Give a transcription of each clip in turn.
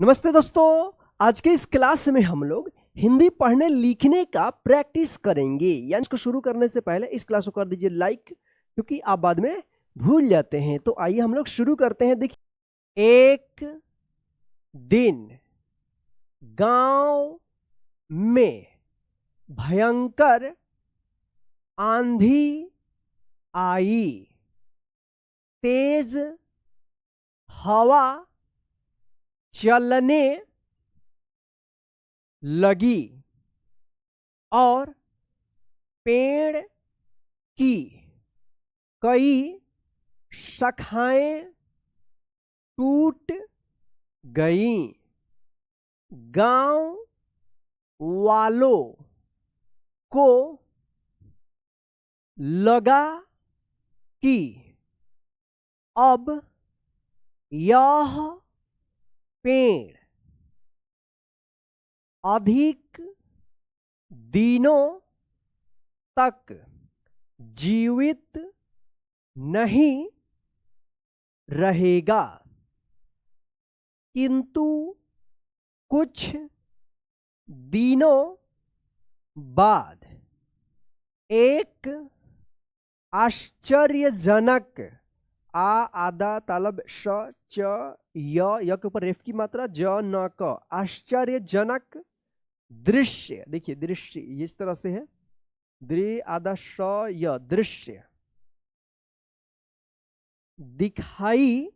नमस्ते दोस्तों, आज के इस क्लास में हम लोग हिंदी पढ़ने लिखने का प्रैक्टिस करेंगे। यानी इसको शुरू करने से पहले इस क्लास को कर दीजिए लाइक, क्योंकि आप बाद में भूल जाते हैं। तो आइए हम लोग शुरू करते हैं। देखिए, एक दिन गांव में भयंकर आंधी आई, तेज हवा चलने लगी और पेड़ की कई शाखाएं टूट गईं। गांव वालों को लगा कि अब यह पेड़ अधिक दिनों तक जीवित नहीं रहेगा, किंतु कुछ दिनों बाद एक आश्चर्यजनक आधा तालब श च य के ऊपर रेफ की मात्रा ज न क आश्चर्यजनक दृश्य। देखिए दृश्य इस तरह से है, द्रि आधा श य दृश्य दिखाई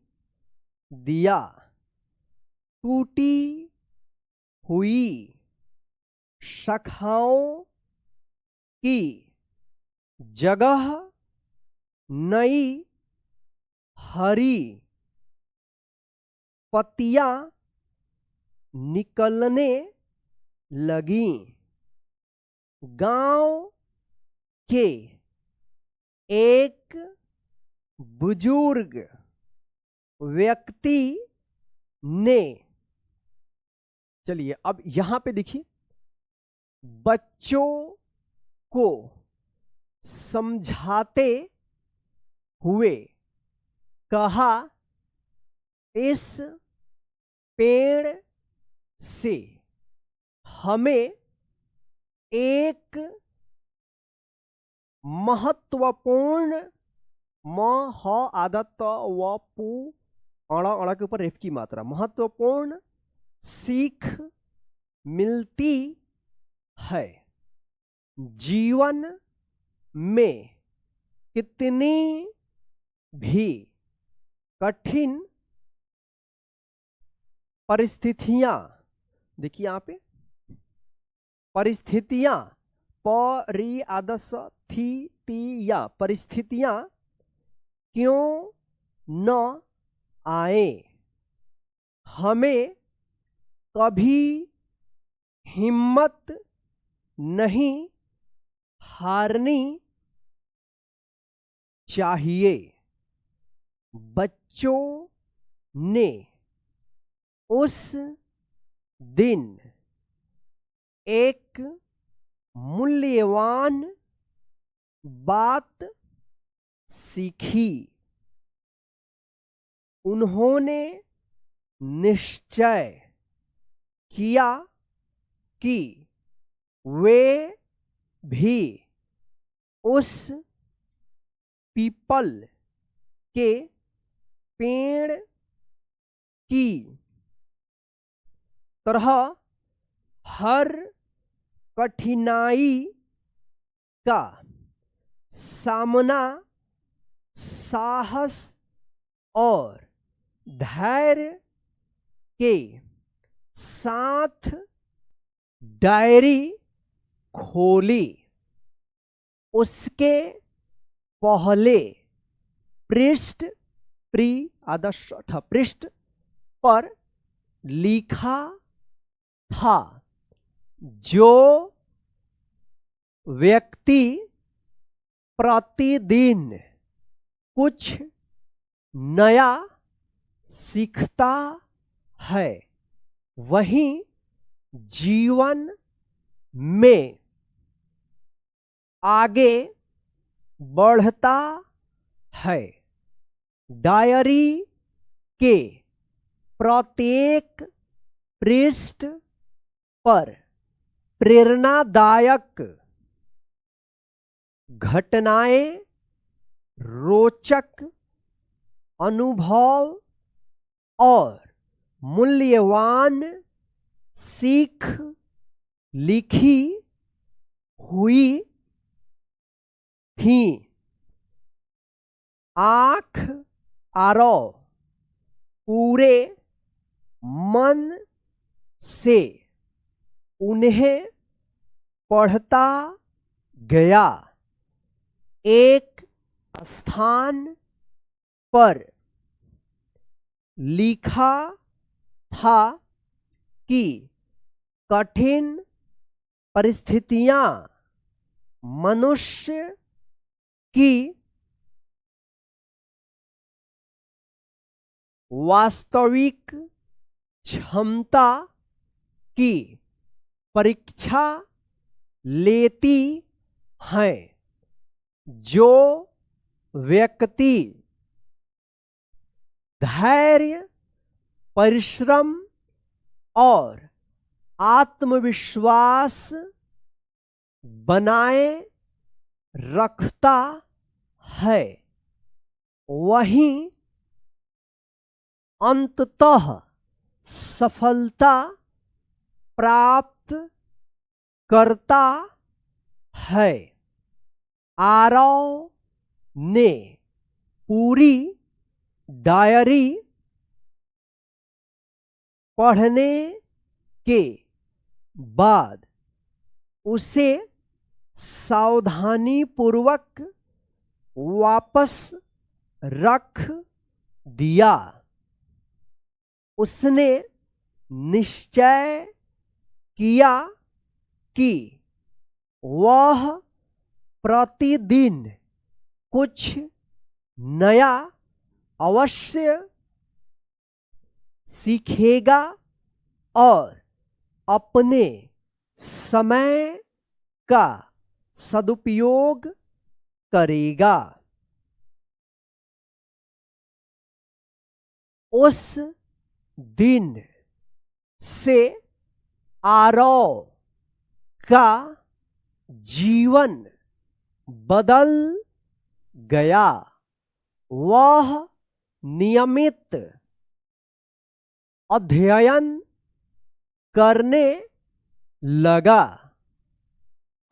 दिया। टूटी हुई शाखाओं की जगह नई हरी पत्तियां निकलने लगी। गांव के एक बुजुर्ग व्यक्ति ने, चलिए अब यहां पे देखिए, बच्चों को समझाते हुए कहा, इस पेड़ से हमें एक महत्वपूर्ण आदत व पू अड़ा अड़ा के ऊपर रेफ की मात्रा महत्वपूर्ण सीख मिलती है। जीवन में कितनी भी कठिन परिस्थितियां, देखिए यहां पे परिस्थितियां परि आदस थी ती या परिस्थितियां क्यों न आए, हमें कभी हिम्मत नहीं हारनी चाहिए। बच्चों ने उस दिन एक मूल्यवान बात सीखी। उन्होंने निश्चय किया कि वे भी उस पीपल के पेड़ की तरह हर कठिनाई का सामना साहस और धैर्य के साथ डायरी खोली। उसके पहले पृष्ठ प्री आदर्श पृष्ठ पर लिखा था, जो व्यक्ति प्रतिदिन कुछ नया सीखता है, वही जीवन में आगे बढ़ता है। डायरी के प्रत्येक पृष्ठ पर प्रेरणादायक घटनाएं, रोचक अनुभव और मूल्यवान सीख लिखी हुई थी। आँख आरव पूरे मन से उन्हें पढ़ता गया। एक स्थान पर लिखा था कि कठिन परिस्थितियां मनुष्य की वास्तविक क्षमता की परीक्षा लेती हैं। जो व्यक्ति धैर्य, परिश्रम और आत्मविश्वास बनाए रखता है, वही अंततः सफलता प्राप्त करता है। आरव ने पूरी डायरी पढ़ने के बाद उसे सावधानीपूर्वक वापस रख दिया। उसने निश्चय किया कि वह प्रतिदिन कुछ नया अवश्य सीखेगा और अपने समय का सदुपयोग करेगा। उस दिन से आरव का जीवन बदल गया। वह नियमित अध्ययन करने लगा,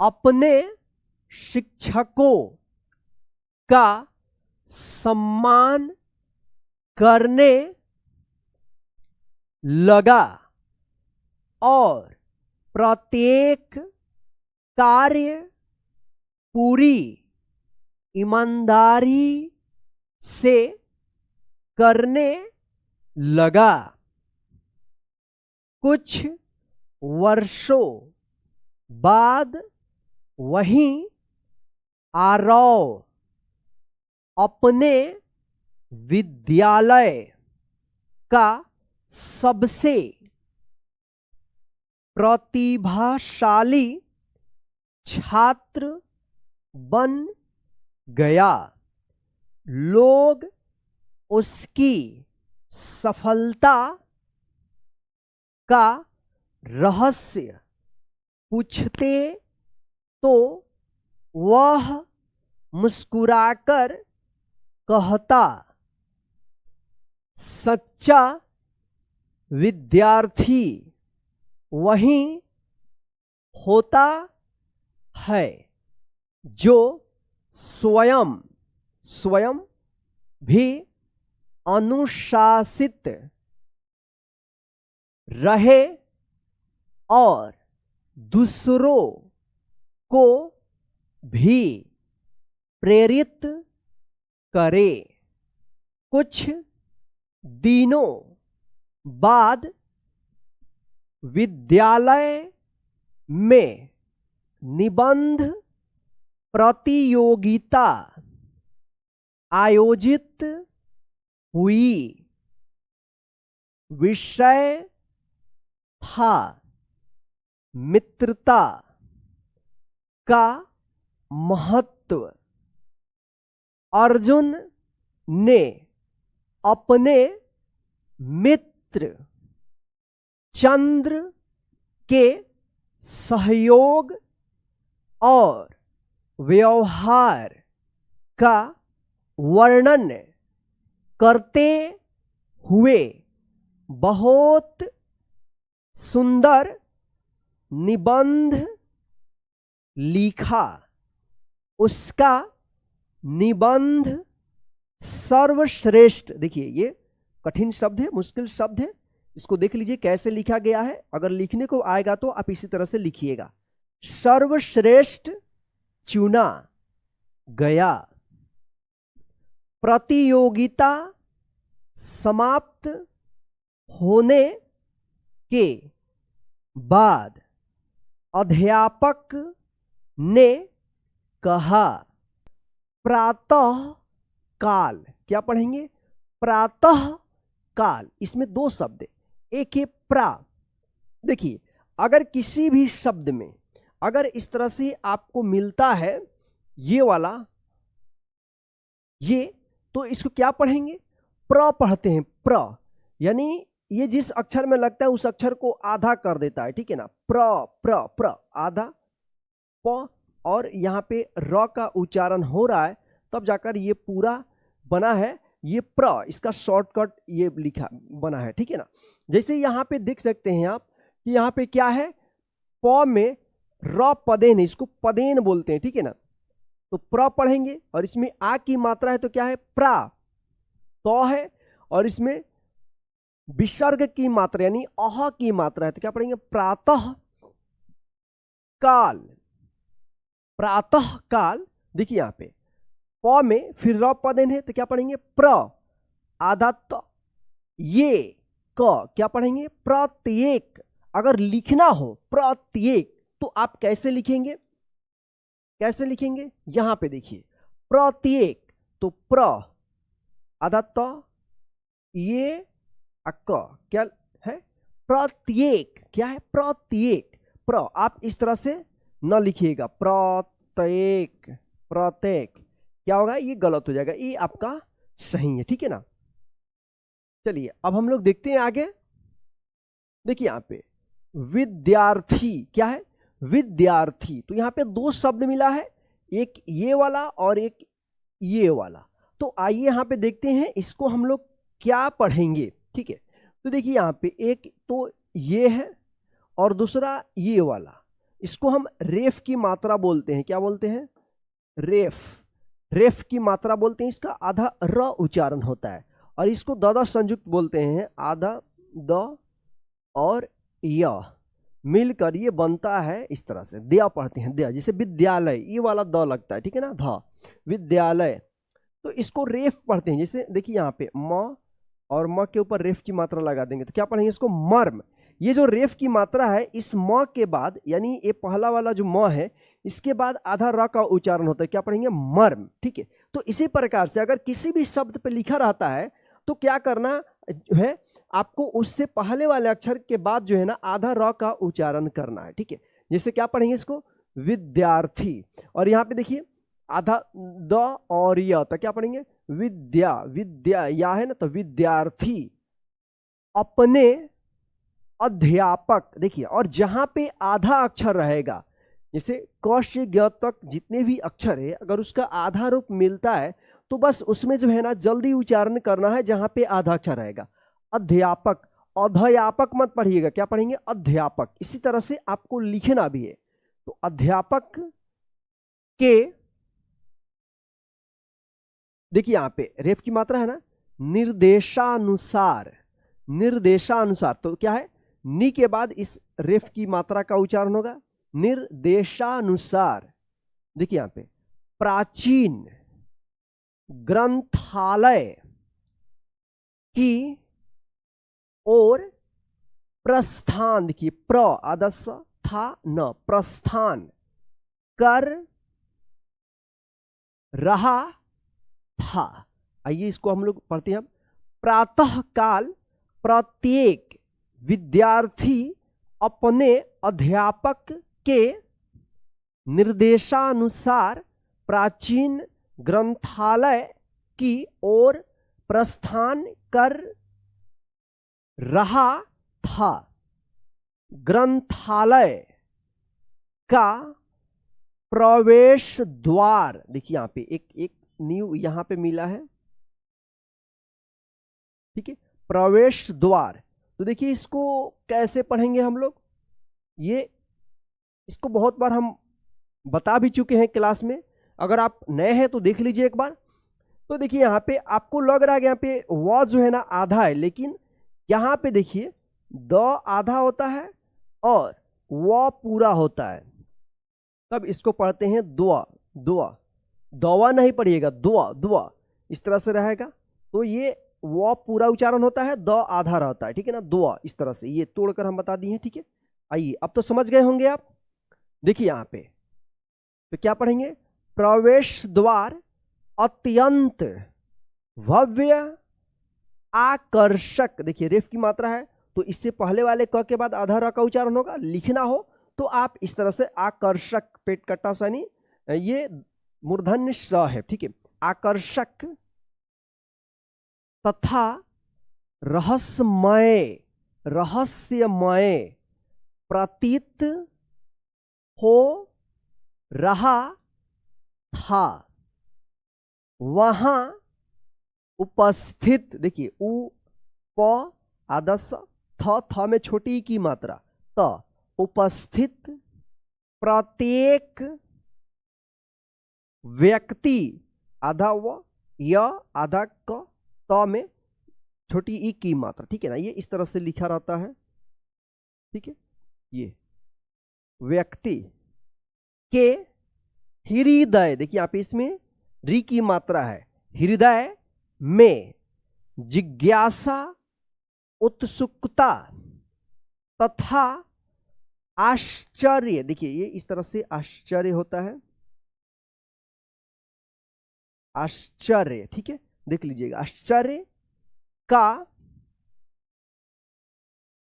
अपने शिक्षकों का सम्मान करने लगा और प्रत्येक कार्य पूरी ईमानदारी से करने लगा। कुछ वर्षों बाद वही आरव अपने विद्यालय का सबसे प्रतिभाशाली छात्र बन गया। लोग उसकी सफलता का रहस्य पूछते तो वह मुस्कुराकर कहता, सच्चा विद्यार्थी वही होता है जो स्वयं भी अनुशासित रहे और दूसरों को भी प्रेरित करे। कुछ दिनों बाद विद्यालय में निबंध प्रतियोगिता आयोजित हुई। विषय था मित्रता का महत्व। अर्जुन ने अपने मित्र चंद्र के सहयोग और व्यवहार का वर्णन करते हुए बहुत सुंदर निबंध लिखा। उसका निबंध सर्वश्रेष्ठ, देखिए ये कठिन शब्द है, मुश्किल शब्द है, इसको देख लीजिए कैसे लिखा गया है। अगर लिखने को आएगा तो आप इसी तरह से लिखिएगा। सर्वश्रेष्ठ चुना गया। प्रतियोगिता समाप्त होने के बाद अध्यापक ने कहा, प्रातः काल, क्या पढ़ेंगे? प्रातः काल। इसमें दो शब्द है, एक है प्रा। देखिए अगर किसी भी शब्द में अगर इस तरह से आपको मिलता है ये वाला ये, तो इसको क्या पढ़ेंगे? प्र पढ़ते हैं। प्र यानी ये जिस अक्षर में लगता है उस अक्षर को आधा कर देता है, ठीक है ना। प्र प्र प्र आधा प, और यहाँ पे र का उच्चारण हो रहा है तब जाकर ये पूरा बना है। ये प्र, इसका शॉर्टकट ये लिखा बना है, ठीक है ना। जैसे यहाँ पे देख सकते हैं आप कि यहाँ पे क्या है, प में र पदेन है, इसको पदेन बोलते हैं, ठीक है ना। तो प्र पढ़ेंगे और इसमें आ की मात्रा है तो क्या है? प्रा। तो है और इसमें विसर्ग की मात्रा यानी अह की मात्रा है तो क्या पढ़ेंगे? प्रातः काल। प्रातः काल। देखिए यहाँ पे प में फिर र पदेन है तो क्या पढ़ेंगे? प्र आधा त, ये क, क्या पढ़ेंगे? प्रत्येक। अगर लिखना हो प्रत्येक तो आप कैसे लिखेंगे? कैसे लिखेंगे? यहां पे देखिए प्रत्येक, तो प्र आधा त, ये अक, क्या है? प्रत्येक। क्या है? प्रत्येक। प्र आप इस तरह से न लिखिएगा, प्रत्येक प्रत्येक, क्या होगा? ये गलत हो जाएगा, ये आपका सही है, ठीक है ना। चलिए अब हम लोग देखते हैं आगे। देखिए यहाँ पे विद्यार्थी, क्या है? विद्यार्थी। तो यहाँ पे दो शब्द मिला है, एक ये वाला और एक ये वाला। तो आइए यहाँ पे देखते हैं इसको हम लोग क्या पढ़ेंगे, ठीक है। तो देखिए यहाँ पे एक तो ये है और दूसरा ये वाला, इसको हम रेफ की मात्रा बोलते हैं। क्या बोलते हैं? रेफ। रेफ की मात्रा बोलते हैं, इसका आधा र उच्चारण होता है और इसको द संयुक्त बोलते हैं। आधा द और य मिलकर ये बनता है इस तरह से, दया पढ़ते हैं, दया। जैसे विद्यालय, ये वाला द लगता है, ठीक है ना, ध, विद्यालय। तो इसको रेफ पढ़ते हैं। जैसे देखिए यहाँ पे म और म के ऊपर रेफ की मात्रा लगा देंगे तो क्या पढ़ेंगे? इसको मर्म। ये जो रेफ की मात्रा है इस म के बाद, यानी ये पहला वाला जो म है इसके बाद आधा र का उच्चारण होता है, क्या पढ़ेंगे? मर्म, ठीक है। तो इसी प्रकार से अगर किसी भी शब्द पे लिखा रहता है तो क्या करना है आपको? उससे पहले वाले अक्षर के बाद जो है ना आधा र का उच्चारण करना है, ठीक है। जैसे क्या पढ़ेंगे इसको? विद्यार्थी। और यहाँ पे देखिए आधा द और य, तो क्या पढ़ेंगे? विद्या। विद्या या है ना, तो विद्यार्थी। अपने अध्यापक। देखिए और जहां पे आधा अक्षर रहेगा, जैसे क से ग तक जितने भी अक्षर है, अगर उसका आधा रूप मिलता है तो बस उसमें जो है ना जल्दी उच्चारण करना है जहां पे आधा अक्षर रहेगा। अध्यापक, अध्यापक मत पढ़िएगा, क्या पढ़ेंगे? अध्यापक। इसी तरह से आपको लिखना भी है। तो अध्यापक के, देखिए यहां पे रेफ की मात्रा है ना, निर्देशानुसार। निर्देशानुसार तो क्या है? नी के बाद इस रेफ की मात्रा का उच्चारण होगा, निर्देशानुसार। देखिए यहां पे प्राचीन ग्रंथालय की ओर प्रस्थान। देखिए प्र आधा स था न, प्रस्थान कर रहा था। आइए इसको हम लोग पढ़ते हैं। प्रातः काल प्रत्येक विद्यार्थी अपने अध्यापक के निर्देशानुसार प्राचीन ग्रंथालय की ओर प्रस्थान कर रहा था। ग्रंथालय का प्रवेश द्वार। देखिए यहां पे एक न्यू यहां पे मिला है, ठीक है, प्रवेश द्वार। तो देखिए इसको कैसे पढ़ेंगे हम लोग, ये इसको बहुत बार हम बता भी चुके हैं क्लास में, अगर आप नए हैं तो देख लीजिए एक बार। तो देखिए यहां पे आपको लग रहा है कि यहाँ पे व जो है ना आधा है, लेकिन यहां पे देखिए द आधा होता है और व पूरा होता है, तब इसको पढ़ते हैं दुआ। दुआ, दवा नहीं पढ़िएगा, दुआ दुआ इस तरह से रहेगा। तो ये व पूरा उच्चारण होता है, द आधा रहता है, ठीक है ना, दुआ इस तरह से, ये तोड़कर हम बता दिए हैं, ठीक है। आइए अब तो समझ गए होंगे आप। देखिए यहां पे तो क्या पढ़ेंगे, प्रवेश द्वार अत्यंत भव्य आकर्षक। देखिए रेफ की मात्रा है, तो इससे पहले वाले क के बाद आधा र का उच्चारण होगा। लिखना हो तो आप इस तरह से आकर्षक, पेट कट्टा सनी, ये मूर्धन्य स है, ठीक है। आकर्षक तथा रहस्यमय, रहस्यमय प्रतीत हो रहा था वहां उपस्थित। देखिए उ प आधा स, थ में छोटी की मात्रा, त उपस्थित प्रत्येक व्यक्ति, आधा व य आधा क, त में छोटी ई की मात्रा, ठीक है ना, ये इस तरह से लिखा रहता है, ठीक है। ये व्यक्ति के हृदय, देखिए आप इसमें री की मात्रा है, हृदय में जिज्ञासा, उत्सुकता तथा आश्चर्य। देखिए ये इस तरह से आश्चर्य होता है, आश्चर्य, ठीक है, देख लीजिएगा, आश्चर्य का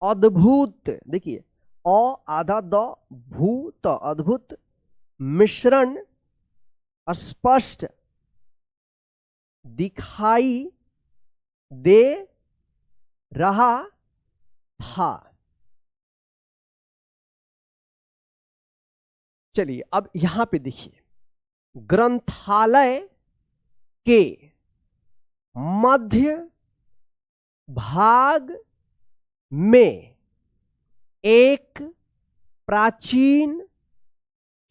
अद्भुत। देखिए अ आधा द भूत, अद्भुत मिश्रण स्पष्ट दिखाई दे रहा था। चलिए अब यहां पे देखिए, ग्रंथालय के मध्य भाग में एक प्राचीन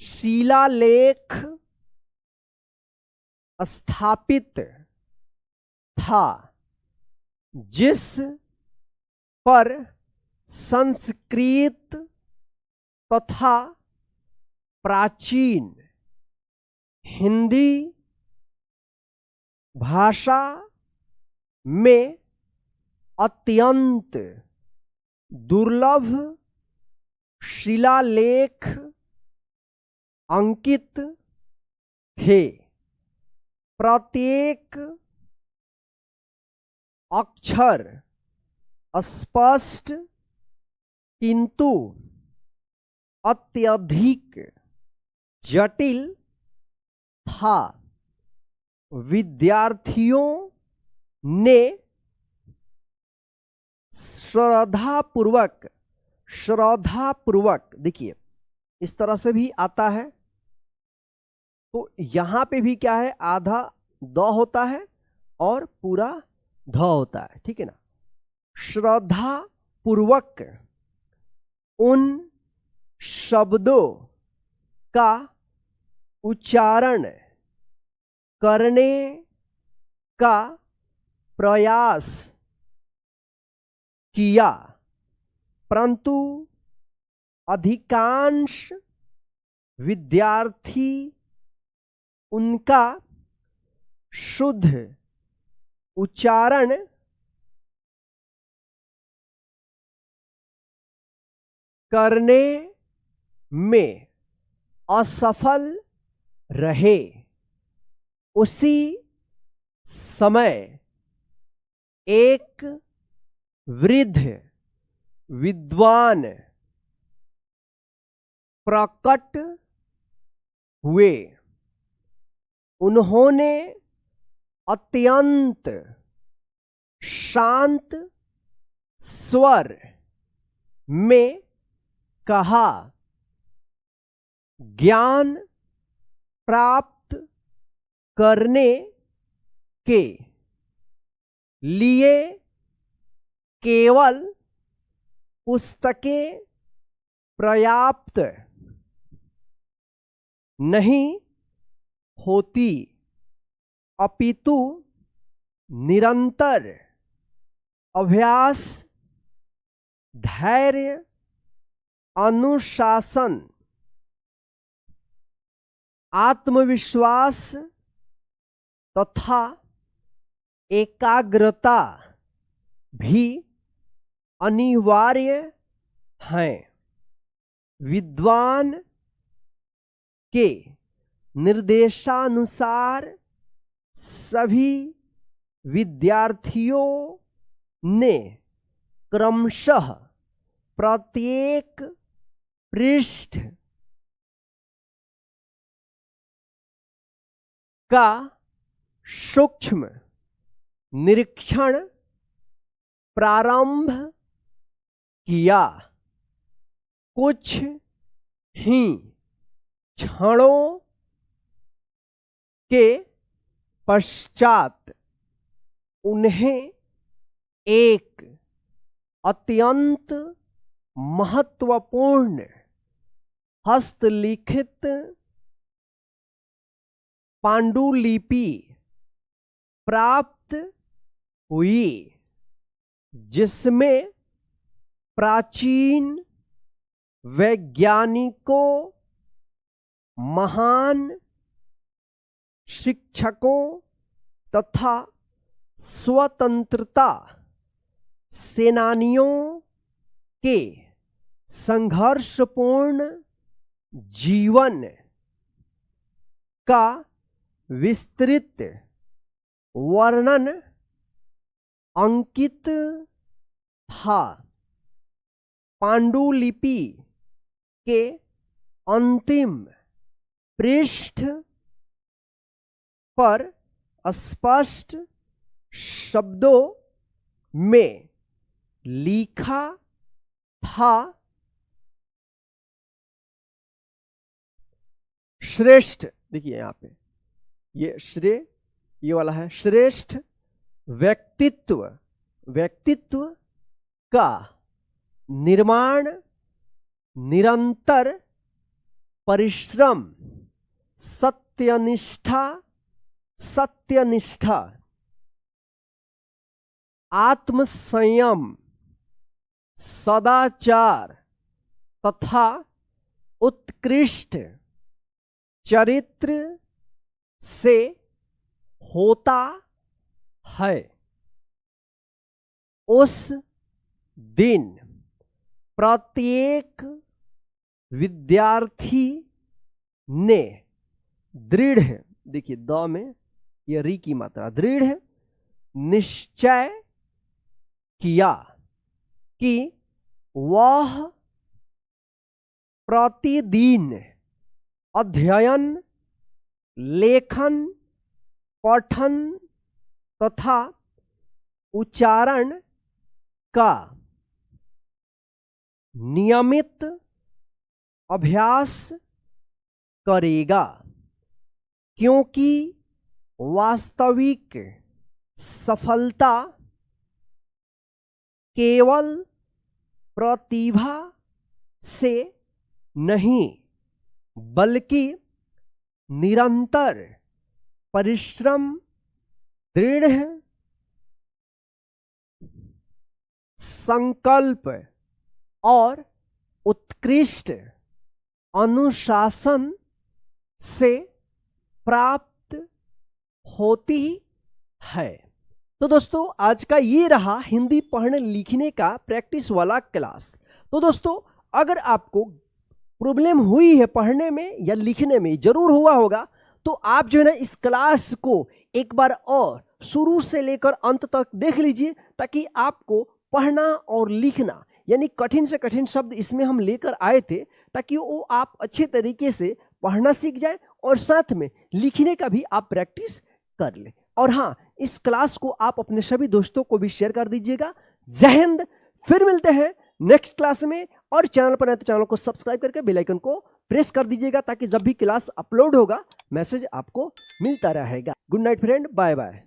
शिलालेख स्थापित था, जिस पर संस्कृत तथा प्राचीन हिंदी भाषा में अत्यंत दुर्लभ शिलालेख अंकित थे। प्रत्येक अक्षर स्पष्ट किंतु अत्यधिक जटिल था। विद्यार्थियों ने श्रद्धापूर्वक, श्रद्धापूर्वक, देखिए इस तरह से भी आता है, तो यहां पे भी क्या है, आधा द होता है और पूरा ध होता है, ठीक है ना। श्रद्धा पूर्वक उन शब्दों का उच्चारण करने का प्रयास किया, परंतु अधिकांश विद्यार्थी उनका शुद्ध उच्चारण करने में असफल रहे। उसी समय एक वृद्ध विद्वान प्रकट हुए। उन्होंने अत्यंत शांत स्वर में कहा, ज्ञान प्राप्त करने के लिए केवल पुस्तकें पर्याप्त नहीं होती, अपितु निरंतर अभ्यास, धैर्य, अनुशासन, आत्मविश्वास तथा एकाग्रता भी अनिवार्य हैं। विद्वान के निर्देशानुसार सभी विद्यार्थियों ने क्रमशः प्रत्येक पृष्ठ का सूक्ष्म निरीक्षण प्रारंभ किया। कुछ ही क्षणों के पश्चात उन्हें एक अत्यंत महत्वपूर्ण हस्तलिखित पांडुलिपि प्राप्त हुई, जिसमें प्राचीन वैज्ञानिकों, महान शिक्षकों तथा स्वतंत्रता सेनानियों के संघर्षपूर्ण जीवन का विस्तृत वर्णन अंकित था। पांडुलिपि के अंतिम पृष्ठ पर स्पष्ट शब्दों में लिखा था, श्रेष्ठ, देखिए यहां पे ये श्रेय, ये वाला है श्रेष्ठ व्यक्तित्व, व्यक्तित्व का निर्माण निरंतर परिश्रम, सत्यनिष्ठा, सत्यनिष्ठा, आत्मसंयम, सदाचार तथा उत्कृष्ट चरित्र से होता है। उस दिन प्रत्येक विद्यार्थी ने दृढ़, देखिए द में ये री की मात्रा, दृढ़ निश्चय किया कि वह प्रतिदिन अध्ययन, लेखन, पठन तथा उच्चारण का नियमित अभ्यास करेगा, क्योंकि वास्तविक सफलता केवल प्रतिभा से नहीं बल्कि निरंतर परिश्रम, दृढ़ संकल्प और उत्कृष्ट अनुशासन से प्राप्त होती है। तो दोस्तों आज का ये रहा हिंदी पढ़ने लिखने का प्रैक्टिस वाला क्लास। तो दोस्तों अगर आपको प्रॉब्लम हुई है पढ़ने में या लिखने में, जरूर हुआ होगा, तो आप जो है ना इस क्लास को एक बार और शुरू से लेकर अंत तक देख लीजिए, ताकि आपको पढ़ना और लिखना यानी कठिन से कठिन शब्द इसमें हम लेकर आए थे, ताकि वो आप अच्छे तरीके से पढ़ना सीख जाए और साथ में लिखने का भी आप प्रैक्टिस कर ले। और हाँ, इस क्लास को आप अपने सभी दोस्तों को भी शेयर कर दीजिएगा। जय हिंद, फिर मिलते हैं नेक्स्ट क्लास में और चैनल पर आए तो चैनल को सब्सक्राइब करके बेल आइकन को प्रेस कर दीजिएगा ताकि जब भी क्लास अपलोड होगा मैसेज आपको मिलता रहेगा। Good night friend, bye bye.